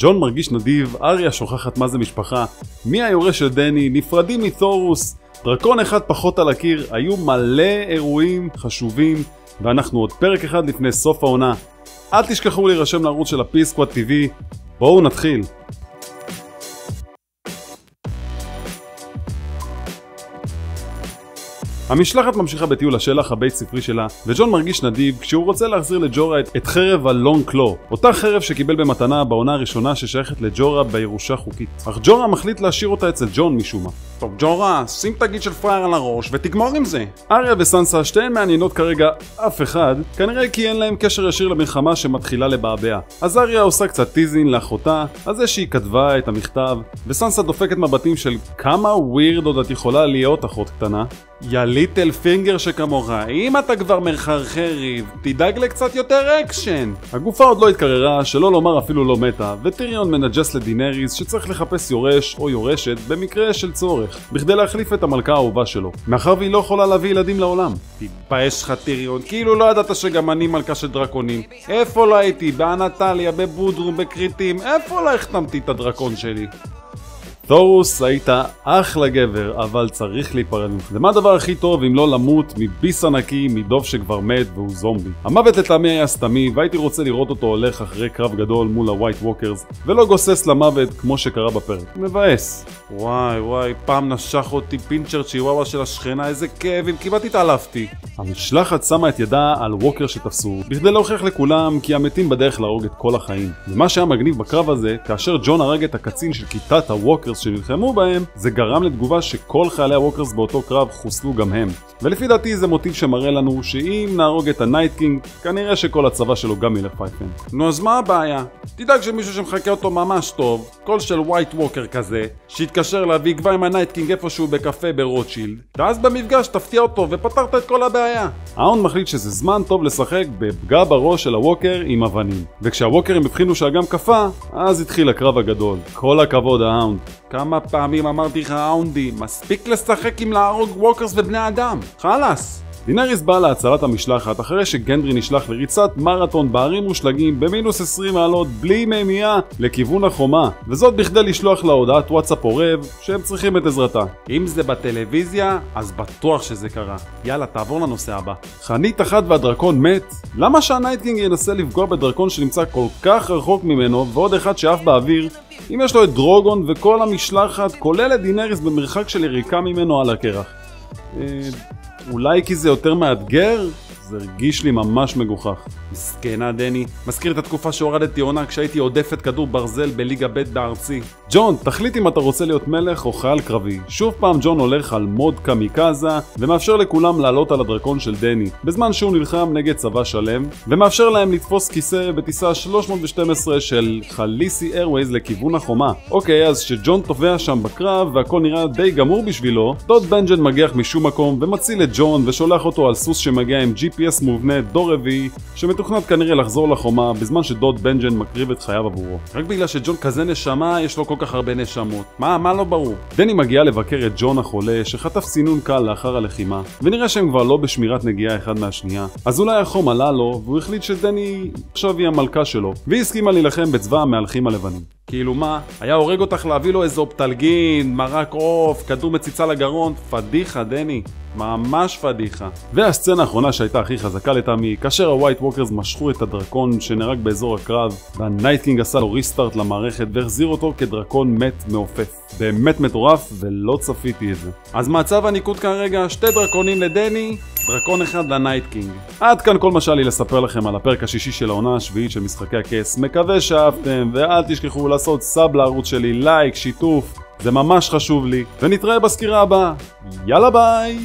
ג'ון מרגיש נדיב, אריה שוכחת מה זה משפחה, מי היורש של דני, נפרדים מתורוס, דרקון אחד פחות על הקיר, היו מלא אירועים חשובים, ואנחנו עוד פרק אחד לפני סוף העונה. אל תשכחו להירשם לערוץ של P-Squad TV, בואו נתחיל. המשלחת ממשיכה בטיול השלח הבית ספרי שלה, וג'ון מרגיש נדיב כשהוא רוצה להחזיר לג'ורה את חרב הלונג קלו, אותה חרב שקיבל במתנה בעונה הראשונה ששייכת לג'ורה בירושה חוקית. אך ג'ורה מחליט להשאיר אותה אצל ג'ון משום מה. טוב ג'ורה, שים תגיד של פרייר על הראש ותגמור עם זה. אריה וסנסה שתיהן מעניינות כרגע אף אחד, כנראה כי אין להם קשר ישיר למלחמה שמתחילה לבעבע. אז אריה עושה קצת טיזין לאחותה, על זה שהיא כתבה את המכתב, וסנסה דופקת מבטים של כמה ווירד עוד את יכולה להיות אחות קטנה. יא ליטל פינגר שכמוך, אם אתה כבר מחרחר ריב, תדאג לקצת יותר אקשן. הגופה עוד לא התקררה, שלא לומר אפילו לא מתה, וטיריון מנג'ס לדינריס שצריך לחפש יורש או יורשת במקרה של צורך, בכדי להחליף את המלכה האהובה שלו, מאחר והיא לא יכולה להביא ילדים לעולם. תתבייש לך טיריון, כאילו לא ידעת שגם אני מלכה של דרקונים. איפה לא הייתי? באנטליה, בבודרום, בקריטים, איפה לא החתמתי את הדרקון שלי? תורוס, היית אחלה גבר, אבל צריך להיפרד ממך. זה מה הדבר הכי טוב אם לא למות מביס ענקי, מדוב שכבר מת והוא זומבי. המוות לטעמי היה סתמי, והייתי רוצה לראות אותו הולך אחרי קרב גדול מול הווייט ווקרס, ולא גוסס למוות כמו שקרה בפרק. מבאס. וואי, פעם נשך אותי פינצ'ר צ'יוואווה של השכנה, איזה כאב, אם כמעט התעלפתי. המשלחת שמה את ידה על ווקר שתפסו, בכדי להוכיח לכולם כי המתים בדרך להרוג את כל החיים. ומה שהיה מגניב בקרב הזה, כאשר ג'ון הרג את הקצין של כיתת הווקרס שנלחמו בהם, זה גרם לתגובה שכל חיילי הווקרס באותו קרב חוסלו גם הם. ולפי דעתי זה מוטיב שמראה לנו שאם נהרוג את הנייט קינג, כנראה שכל הצבא שלו גם ילך פייפן. נו אז מה הבעיה? תדאג שמישהו שמחכה אותו ממש טוב, קול של ווייט ווקר כזה, שיתקשר להביא כבר עם הנייט קינג איפשהו בקפה ברוטשילד, ואז במפגש תפתיע אותו ופתרת את כל הבעיה. האונד מחליט שזה זמן טוב לשחק בפגע בראש של הווקר עם אבנים. וכשהווקרים הבחינו שהאגם קפה, אז התחיל הקרב הגדול. כל הכבוד האונד. כמה פעמים אמרתי לך האונדי, מספיק לשחק עם להרוג ווקרס ובני אדם. חלאס. דינריס באה להצלת המשלחת אחרי שגנדרי נשלח לריצת מרתון בערים מושלגים במינוס 20 מעלות בלי מימייה לכיוון החומה, וזאת בכדי לשלוח לה הודעת וואטסאפ עורב שהם צריכים את עזרתה. אם זה בטלוויזיה, אז בטוח שזה קרה. יאללה, תעבור לנושא הבא. חנית אחת והדרקון מת? למה שהנייטקינג ינסה לפגוע בדרקון שנמצא כל כך רחוק ממנו ועוד אחד שאף באוויר, אם יש לו את דרוגון וכל המשלחת כולל את דינריס במרחק של יריקה ממנו על הקרח? אולי כי זה יותר מאתגר? זה הרגיש לי ממש מגוחך. מסכנה דני, מזכיר את התקופה שהורדתי עונה כשהייתי עודפת כדור ברזל בליגה ב' בארצי. ג'ון, תחליט אם אתה רוצה להיות מלך או חייל קרבי. שוב פעם ג'ון הולך על מוד קמיקזה ומאפשר לכולם לעלות על הדרקון של דני, בזמן שהוא נלחם נגד צבא שלם, ומאפשר להם לתפוס כיסא בטיסה 312 של חליסי איירווייז לכיוון החומה. אוקיי, אז שג'ון תובע שם בקרב והכל נראה די גמור בשבילו, דוד בנג'ן מגיח משום מקום ומציל את ג'ון ושולח אותו על סוס שמגיע עם GPS מובנה דור רביעי שמתוכנת כנראה לחזור לחומה בזמן שדוד בנג'ן מקריב את חייו עבורו. רק בגלל שג'ון כזה נשמה יש לו כל כך הרבה נשמות. מה לא ברור? דני מגיעה לבקר את ג'ון החולה שחטף סינון קל לאחר הלחימה, ונראה שהם כבר לא בשמירת נגיעה אחד מהשנייה. אז אולי החום עלה לו והוא החליט שדני עכשיו היא המלכה שלו, והיא הסכימה להילחם בצבא המהלכים הלבנים. כאילו מה? היה הורג אותך להביא לו איזו פטלגין, מרק עוף, כדור מציצה לגרון? פדיחה דני, ממש פדיחה. והסצנה האחרונה שהייתה הכי חזקה לטעמי, כאשר הווייט ווקרס משכו את הדרקון שנהרג באזור הקרב, והנייט קינג עשה לו ריסטארט למערכת והחזיר אותו כדרקון מת מעופף. באמת מטורף ולא צפיתי את זה. אז מצב הניקוד כרגע 2 דרקונים לדני, דרקון אחד לנייט קינג. עד כאן כל מה שהיה לי לספר לכם על הפרק השישי של העונה השביעית של משחקי הכס. מקווה שאהבתם, ואל תשכחו לעשות סאב לערוץ שלי, לייק, שיתוף, זה ממש חשוב לי, ונתראה בסקירה הבאה. יאללה ביי!